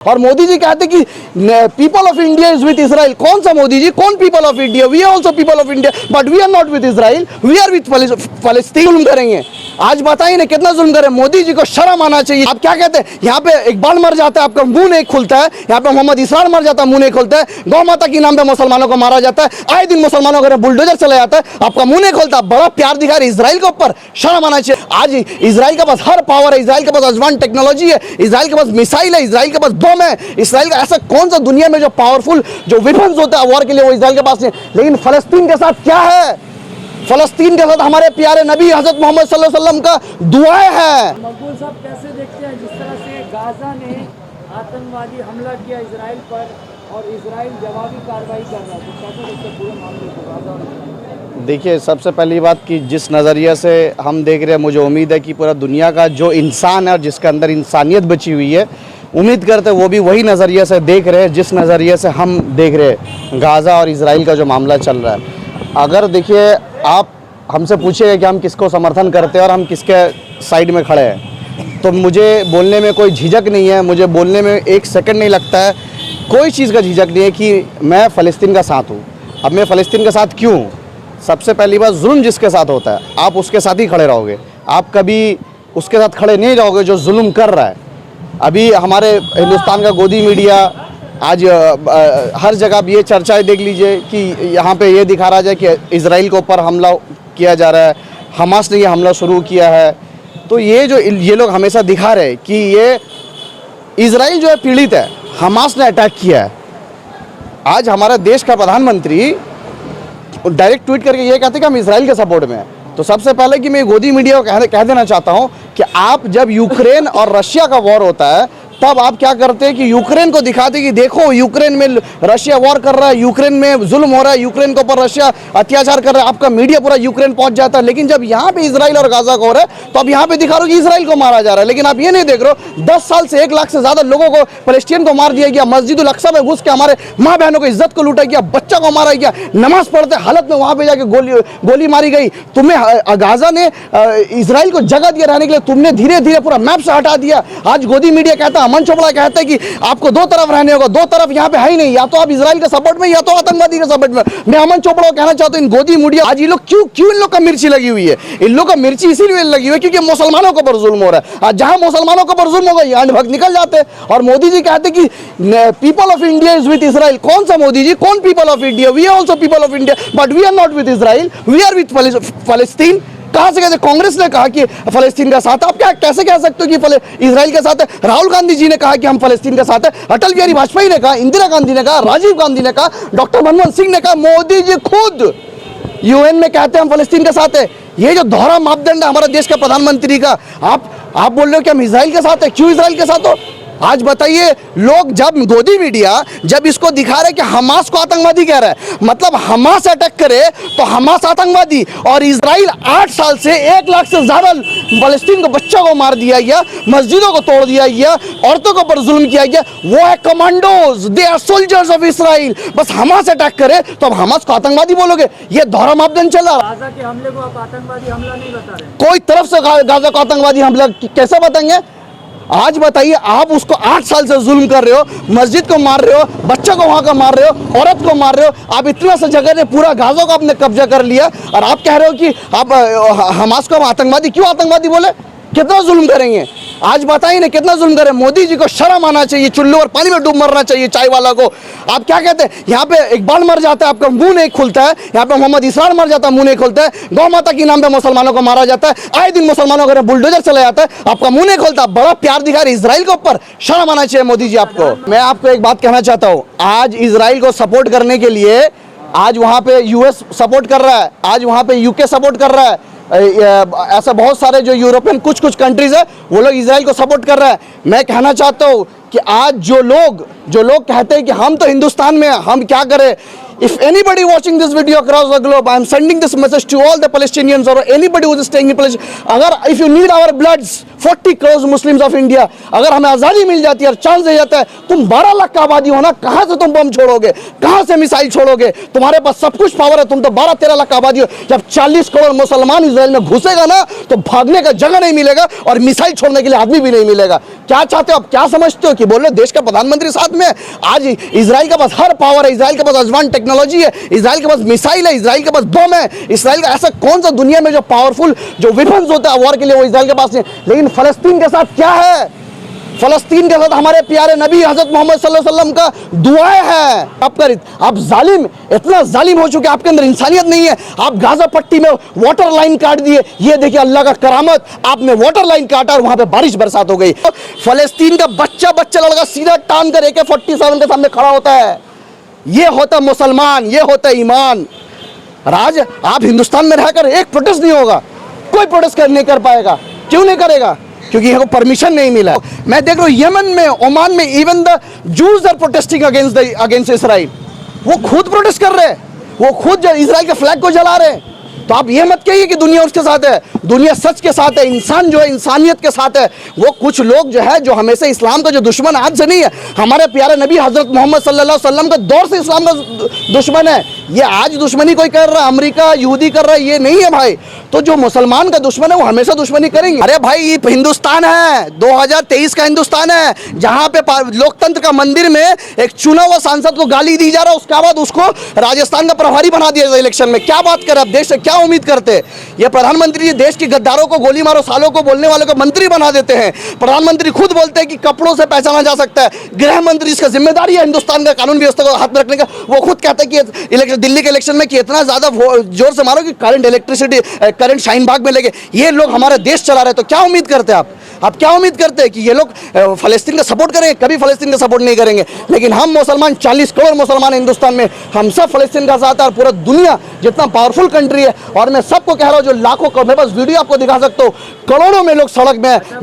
और मोदी जी कहते कि people of India is with Israel. कौन सा मोदी जी, कौन people of India? We are also people of India but we are not with Israel, we are with फलस्तीन। जुल्म करेंगे आज, बताइए ना कितना जुल्म करें। मोदी जी को शर्म आना चाहिए। आप क्या कहते हैं, यहाँ पे इकबाल मर जाता है आपका मुंह नहीं खुलता है, यहाँ पे मोहम्मद इसरार मर जाता है मुंह नहीं खुलता है, गौ माता के नाम पे मुसलमानों को मारा जाता है, आए दिन मुसलमानों का बुलडोजर चला जाता है, आपका मुंह नहीं खोलता। बड़ा प्यार दिखा रहे इसराइल के ऊपर, शर्म आना चाहिए। आज इसराइल के पास हर पावर है, इसराइल के पास एडवांस टेक्नोलॉजी है, इसराइल के पास मिसाइल है, इसराइल के पास बम है, इसराइल का ऐसा कौन सा दुनिया में जो पावरफुल जो वेपन्स होता है वॉर के लिए वो इसराइल के पास नहीं। लेकिन फलस्तीन के साथ क्या है? फलस्तीन के साथ हमारे प्यारे नबी हजरत मोहम्मद सल्लल्लाहु अलैहि वसल्लम का दुआएं हैं। मकबूल साहब कैसे देखते हैं जिस तरह से गाजा ने आतंकवादी हमला किया इसराइल पर और इसराइल जवाबी कार्रवाई कर रहा है, तो कैसे देखते हैं पूरे मामले को गाजा और? देखिए, सबसे पहली बात कि जिस नज़रिए से हम देख रहे हैं, मुझे उम्मीद है कि पूरा दुनिया का जो इंसान है और जिसके अंदर इंसानियत बची हुई है, उम्मीद करते वो भी वही नज़रिए से देख रहे हैं जिस नज़रिए से हम देख रहे हैं गाज़ा और इसराइल का जो मामला चल रहा है। अगर देखिए, आप हमसे पूछिएगा कि हम किसको समर्थन करते हैं और हम किसके साइड में खड़े हैं, तो मुझे बोलने में कोई झिझक नहीं है, मुझे बोलने में एक सेकंड नहीं लगता है, कोई चीज़ का झिझक नहीं है कि मैं फ़लस्तीन का साथ हूँ। अब मैं फ़लस्तीन के साथ क्यों हूँ? सबसे पहली बात, जुल्म जिसके साथ होता है आप उसके साथ ही खड़े रहोगे, आप कभी उसके साथ खड़े नहीं रहोगे जो जुल्म कर रहा है। अभी हमारे हिंदुस्तान का गोदी मीडिया आज हर जगह अब ये चर्चाएं देख लीजिए कि यहाँ पे ये दिखा रहा है कि इजराइल के ऊपर हमला किया जा रहा है, हमास ने ये हमला शुरू किया है। तो ये लोग हमेशा दिखा रहे हैं कि ये इजराइल जो है पीड़ित है, हमास ने अटैक किया है। आज हमारा देश का प्रधानमंत्री डायरेक्ट ट्वीट करके ये कहते हैं कि हम इजराइल के सपोर्ट में हैं। तो सबसे पहले कि मैं गोदी मीडिया को कह देना चाहता हूं कि आप जब यूक्रेन और रशिया का वॉर होता है तब आप क्या करते हैं कि यूक्रेन को दिखाते कि देखो यूक्रेन में रशिया वॉर कर रहा है, यूक्रेन में जुल्म हो रहा है, यूक्रेन के ऊपर रशिया अत्याचार कर रहा है, आपका मीडिया पूरा यूक्रेन पहुंच जाता है। लेकिन जब यहाँ पे इसराइल और गाजा का हो रहा है तो अब यहाँ पे दिखा रहे हो कि इसराइल को मारा जा रहा है। लेकिन आप ये नहीं देख रहे हो 10 साल से 1 लाख से ज्यादा लोगों को, फलस्तीन को मार दिया गया, मस्जिद उल अक्सा में घुस के हमारे माँ बहनों की इज्जत को लूटा गया, बच्चा को मारा गया, नमाज पढ़ते हालत में वहां पे जाके गोली मारी गई। तुम्हें गाजा ने इसराइल को जगह दिया रहने के लिए, तुमने धीरे धीरे पूरा मैप से हटा दिया। आज गोदी मीडिया कहता है, अमन चोपड़ा कहता है कि आपको दो तरफ रहने होगा, दो तरफ यहाँ पे है ही नहीं, या तो आप इजराइल के सपोर्ट में या तो आतंकवादी के सपोर्ट में। मैं अमन चोपड़ा को कहना चाहता हूँ, इन गोदी मीडिया आज ये लोग क्यों इन लोग का मिर्ची लगी हुई है? इन लोग का मिर्ची इसीलिए लगी हुई है क्योंकि मुसलमानों के ऊपर जुल्म हो रहा है। आज जहां मुसलमानों के ऊपर जुल्म होगा ये अंधभक्त निकल जाते हैं। और मोदी जी कहते कि people of India is with Israel. कौन सा मोदी जी, कौन people of India? We are also people of India but we are not with Israel, we are with फलस्तीन। कहां से कहते? कांग्रेस ने कहा कि फलस्तीन का साथ। आप क्या कैसे कह सकते हो कि इजराइल के साथ है? राहुल गांधी जी ने कहा कि हम फलस्तीन के साथ है, अटल बिहारी वाजपेयी ने कहा, इंदिरा गांधी ने कहा, राजीव गांधी ने कहा, डॉक्टर मनमोहन सिंह ने कहा, मोदी जी खुद यूएन में कहते हैं हम फलस्तीन के साथ है। ये जो दोहरा मापदंड है हमारे देश के प्रधानमंत्री का, आप बोल रहे हो कि हम इजराइल के साथ है। क्यों इजराइल के साथ हो? आज बताइए, लोग जब गोदी मीडिया जब इसको दिखा रहे कि हमास को आतंकवादी कह रहा है, मतलब हमास अटैक करे तो हमास आतंकवादी, और इजराइल 8 साल से 1 लाख से ज्यादा फलस्तीन को बच्चों को मार दिया गया, मस्जिदों को तोड़ दिया गया, औरतों के ऊपर जुल्म किया गया, वो है commandos, they are soldiers of Israel. बस हमास अटैक करे तो अब हमास को आतंकवादी बोलोगे? ये दोहरा मापदंड चल रहा है। गाजा के हमले को आप आतंकवादी हमला नहीं बता रहे? कोई तरफ से गाजा को आतंकवादी हमला कैसे बताएंगे? आज बताइए, आप उसको 8 साल से जुल्म कर रहे हो, मस्जिद को मार रहे हो, बच्चों को वहां का मार रहे हो, औरत को मार रहे हो, आप इतना सा जगह ने पूरा गाजा को आपने कब्जा कर लिया और आप कह रहे हो कि आप हमास को आतंकवादी। क्यों आतंकवादी बोले? कितना जुल्म करेंगे? आज बताइए ना कितना जुल्म करें। मोदी जी को शर्म आना चाहिए, चुल्लू और पानी में डूब मरना चाहिए चाय वाला को। आप क्या कहते हैं, यहाँ पे इकबाल मर जाता है आपका मुंह नहीं खुलता है, यहाँ पे मोहम्मद इसरार मर जाता है मुंह नहीं खुलता है, गौ माता के नाम पे मुसलमानों को मारा जाता है, आए दिन मुसलमानों का बुलडोजर चला जाता है, आपका मुंह नहीं खुलता। बड़ा प्यार दिखा रहे इसराइल के ऊपर, शर्म आना चाहिए मोदी जी आपको। मैं आपको एक बात कहना चाहता हूँ, आज इसराइल को सपोर्ट करने के लिए आज वहाँ पे यूएस सपोर्ट कर रहा है, आज वहाँ पे यूके सपोर्ट कर रहा है, ऐसा बहुत सारे जो यूरोपियन कुछ कंट्रीज है वो लोग इजराइल को सपोर्ट कर रहा है। मैं कहना चाहता हूँ कि आज जो लोग कहते हैं कि हम तो हिंदुस्तान में हैं, हम क्या करें? If anybody watching this video across the globe, I am sending this message to all the Palestinians or anybody who is staying in Palestine. If you need our bloods 40 crore Muslims of India, अगर हमें आज़ादी मिल जाती है और chance दे जाता है, तुम 12 लाख का आबादी हो ना, कहाँ से तुम बम छोड़ोगे, कहाँ से मिसाइल छोड़ोगे? तुम्हारे पास सब कुछ पावर है, तुम तो 12-13 लाख का आबादी हो। जब 40 करोड़ मुसलमान इजराइल में घुसेगा ना, तो भागने का जगह नहीं मिलेगा और मिसाइल छोड़ने के लिए आदमी भी नहीं मिलेगा। क्या चाहते हो आप? क्या समझते हो कि बोल रहे देश का प्रधानमंत्री साथ में? आज इजराइल के पास हर पावर है, इजराइल के पास एडवांस टेक्नोलॉजी है, इजराइल के पास मिसाइल है, इजराइल के पास बम है, इजराइल का ऐसा कौन सा दुनिया में जो पावरफुल जो वेपन्स होता है वॉर के लिए, वो इजराइल के पास नहीं। लेकिन फलस्तीन के साथ क्या है? फलस्तीन के साथ हमारे प्यारे नबी हजरत मोहम्मद सल्लल्लाहु अलैहि वसल्लम का दुआएं हैं। आप जालिम, इतना जालिम हो चुके, आपके अंदर इंसानियत नहीं है। आप गाजा पट्टी में वाटर लाइन काट दिए, ये देखिए अल्लाह का करामत, आपने वाटर लाइन काटा और वहां पे बारिश बरसात हो गई। फलस्तीन का बच्चा लड़का सीधा टान कर AK-47 के सामने खड़ा होता है। ये होता मुसलमान, ये होता ईमान। राज आप हिंदुस्तान में रहकर एक प्रोटेस्ट नहीं होगा, कोई प्रोटेस्ट नहीं कर पाएगा। क्यों नहीं करेगा? क्योंकि यहाँ को परमिशन नहीं मिला। मैं देख रहा हूँ यमन में, ओमान में, even the Jews are protesting against Israel. वो खुद प्रोटेस्ट कर रहे हैं, वो खुद इसराइल के फ्लैग को जला रहे हैं। तो आप ये मत कहिए कि दुनिया उसके साथ है। दुनिया सच के साथ है, इंसान जो है इंसानियत के साथ है। वो कुछ लोग जो है जो हमेशा इस्लाम का जो दुश्मन आज से नहीं है, हमारे प्यारे नबी हजरत मोहम्मद सल्लल्लाहु अलैहि वसल्लम का दौर से इस्लाम का दुश्मन है। ये आज दुश्मनी कोई कर रहा है, अमेरिका यहूदी कर रहा है, ये नहीं है भाई। तो जो मुसलमान का दुश्मन है वो हमेशा दुश्मनी करेंगे। अरे भाई ये हिंदुस्तान है, 2023 का हिंदुस्तान है, जहाँ पे लोकतंत्र का मंदिर में एक चुना हुआ सांसद को गाली दी जा रहा है, उसके बाद उसको राजस्थान का प्रभारी बना दिया इलेक्शन में। क्या बात कर, अब देश से क्या उम्मीद करते हैं? ये प्रधानमंत्री जी देश के गद्दारों को, गोली मारो सालों को बोलने वालों को मंत्री बना देते हैं। प्रधानमंत्री खुद बोलते हैं कि कपड़ों से पहचाना जा सकता है। गृह मंत्री जिसका जिम्मेदारी है हिंदुस्तान का कानून व्यवस्था को हाथ में रखने का, वो खुद कहता है कि इलेक्शन, दिल्ली के इलेक्शन में कि इतना ज्यादा जोर से मारो कि करंट शाहीन बाग में लगे। ये लोग हमारा देश चला रहे, तो क्या उम्मीद करते हैं आप क्या उम्मीद करते हैं कि ये लोग फलस्तीन का सपोर्ट करेंगे? कभी फलस्तीन का सपोर्ट नहीं करेंगे। लेकिन हम मुसलमान, 40 करोड़ मुसलमान हिंदुस्तान में, हम सब फलस्तीन का साथ है। और पूरा दुनिया जितना पावरफुल कंट्री है, और मैं सबको कह रहा हूँ, जो लाखों, मेरे पास वीडियो आपको दिखा सकता हूँ, करोड़ों में लोग सड़क में